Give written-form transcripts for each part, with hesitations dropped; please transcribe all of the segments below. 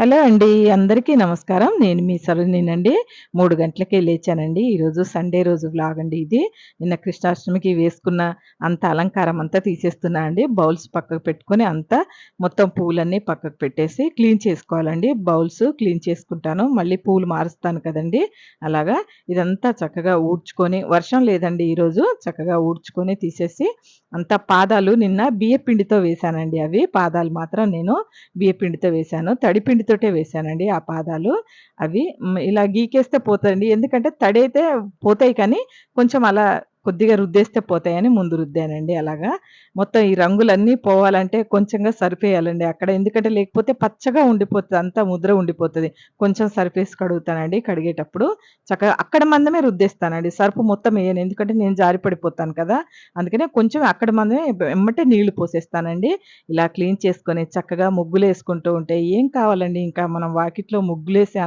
Hello అండి. అందరికీ నమస్కారం. నేను మీ సరోజినినండి. 3 గంటలకే లేచానండి. ఈరోజు సండే రోజు వ్లాగ్ అండి ఇది. నిన్న కృష్ణాష్టమికి వేసుకున్న అంత అలంకారం అంతా తీసేస్తున్నా అండి. బౌల్స్ పక్కకు పెట్టుకొని అంతా మొత్తం పూలన్నీ పక్కకు పెట్టేసి క్లీన్ చేసుకోవాలండి. బౌల్స్ క్లీన్ చేసుకుంటాను. మళ్ళీ పూలు మారుస్తాను కదండీ! అలాగా ఇదంతా చక్కగా ఊడ్చుకొని వర్షం లేదండి ఈరోజు. చక్కగా ఊడ్చుకొని తీసేసి అంతా పాదాలు నిన్న బియ్యపిండితో వేశానండి అవి. పాదాలు మాత్రం నేను బియ్యపిండితో వేశాను. తడి పిండితోటే వేశానండి ఆ పాదాలు. అవి ఇలా గీకేస్తే పోతదండి. ఎందుకంటే తడైతే పోతాయి కానీ, కొంచెం అలా కొద్దిగా రుద్దేస్తే పోతాయని ముందు రుద్దానండి అలాగా. మొత్తం ఈ రంగులన్నీ పోవాలంటే కొంచెంగా సరిపేయాలండి అక్కడ. ఎందుకంటే లేకపోతే పచ్చగా ఉండిపోతది. అంతా ముద్ర ఉండిపోతది. కొంచెం సర్ఫేసి కడుగుతానండి కడిగేటప్పుడు. చక్కగా అక్కడ మందమే రుద్దేస్తానండి. సర్ఫ్ మొత్తం ఎయను. ఎందుకంటే నేను జారి పడిపోతాను కదా! అందుకనే కొంచెం అక్కడ మందమే ఎమ్మటే నీళ్లు పోసేస్తానండి. ఇలా క్లీన్ చేసుకొని చక్కగా ముగ్గులేసుకుంటూ ఉంటే ఏం కావాలండి ఇంకా మనం వాకిట్లో ముగ్గులేసే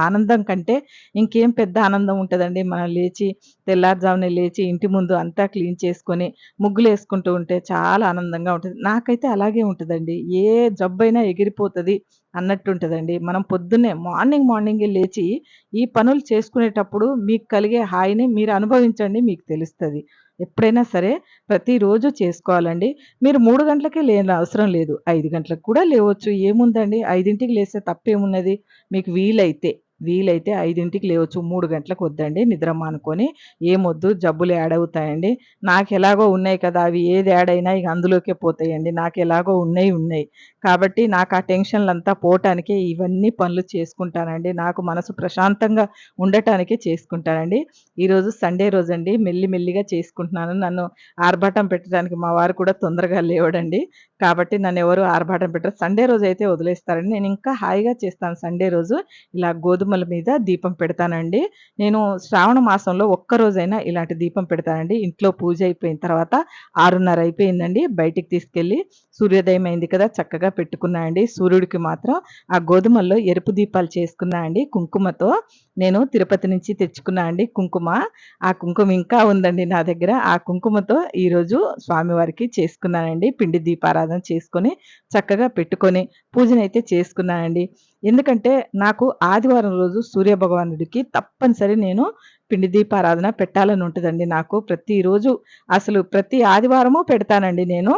ఆనందం కంటే ఇంకేం పెద్ద ఆనందం ఉంటదండి. మనం లేచి తెల్లారుజామునే లేచి ఇంటి ముందు అంతా క్లీన్ చేసుకొని ముగ్గులేసుకుంటూ ఉంటే చాలా ఆనందంగా ఉంటది. నాకైతే అలాగే ఉంటదండి. ఏ జబ్బైనా ఎగిరిపోతది అన్నట్టుంటదండి. మనం పొద్దున్నే మార్నింగే లేచి ఈ పనులు చేసుకునేటప్పుడు మీకు కలిగే హాయిని మీరు అనుభవించండి మీకు తెలుస్తది. ఎప్పుడైనా సరే ప్రతిరోజు చేసుకోవాలండి. మీరు 3 గంటలకే అవసరం లేదు. 5 గంటలకు కూడా లేవచ్చు. ఏముందండి 5కి లేస్తే తప్పేమున్నది? మీకు వీలైతే 5కి లేవచ్చు. 3 గంటలకు వద్దండి నిద్ర మానుకొని. ఏమొద్దు జబ్బులు యాడ్ అవుతాయండి. నాకెలాగో ఉన్నాయి కదా! అవి ఏది యాడ్ అయినా ఇగ అందులోకే పోతాయండి. నాకెలాగో ఉన్నాయి. కాబట్టి నాకు ఆ టెన్షన్‌లంతా పోటానికే ఇవన్నీ పనులు చేసుకుంటానండి. నాకు మనసు ప్రశాంతంగా ఉండటానికే చేసుకుంటానండి. ఈరోజు సండే రోజండి. మెల్లిగా చేసుకుంటున్నాను. నన్ను ఆర్భాటం పెట్టడానికి మా వారు కూడా తొందరగా లేవడండి. కాబట్టి నన్నెవరు ఆర్భాటం పెట్టరు. సండే రోజైతే వదిలేస్తారండి. నేనింకా హాయిగా చేస్తాను సండే రోజు. ఇలా గోధుమల మీద దీపం పెడతానండి. నేను శ్రావణ మాసంలో ఒక్కరోజైనా ఇలాంటి దీపం పెడతానండి. ఇంట్లో పూజ అయిపోయిన తర్వాత 6:30 అయిపోయిందండి. బయటికి తీసుకెళ్ళి సూర్యోదయం అయింది కదా! చక్కగా పెట్టుకున్నా అండి. సూర్యుడికి మాత్రం ఆ గోధుమల్లో ఎరుపు దీపాలు చేసుకున్నా అండి కుంకుమతో. నేను తిరుపతి నుంచి తెచ్చుకున్నా అండి కుంకుమ. ఆ కుంకుమ ఇంకా ఉందండి నా దగ్గర. ఆ కుంకుమతో ఈరోజు స్వామివారికి చేసుకున్నానండి. పిండి దీపారాధన చేసుకొని, చక్కగా పెట్టుకొని, పూజనైతే చేసుకున్నానండి. ఎందుకంటే, నాకు ఆదివారం రోజు సూర్యభగవానుడికి తప్పనిసరి నేను పిండి దీపారాధన పెట్టాలని ఉంటదండి నాకు. ప్రతిరోజు అసలు ప్రతి ఆదివారము పెడతానండి నేను.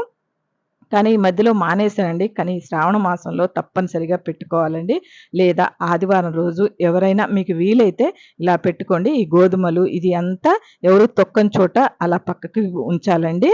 కానీ ఈ మధ్యలో మానేశానండి. కానీ ఈ శ్రావణ మాసంలో తప్పనిసరిగా పెట్టుకోవాలండి. లేదా ఆదివారం రోజు ఎవరైనా మీకు వీలైతే ఇలా పెట్టుకోండి. ఈ గోధుమలు ఇది అంతా ఎవరు తొక్కని చోట అలా పక్కకి ఉంచాలండి.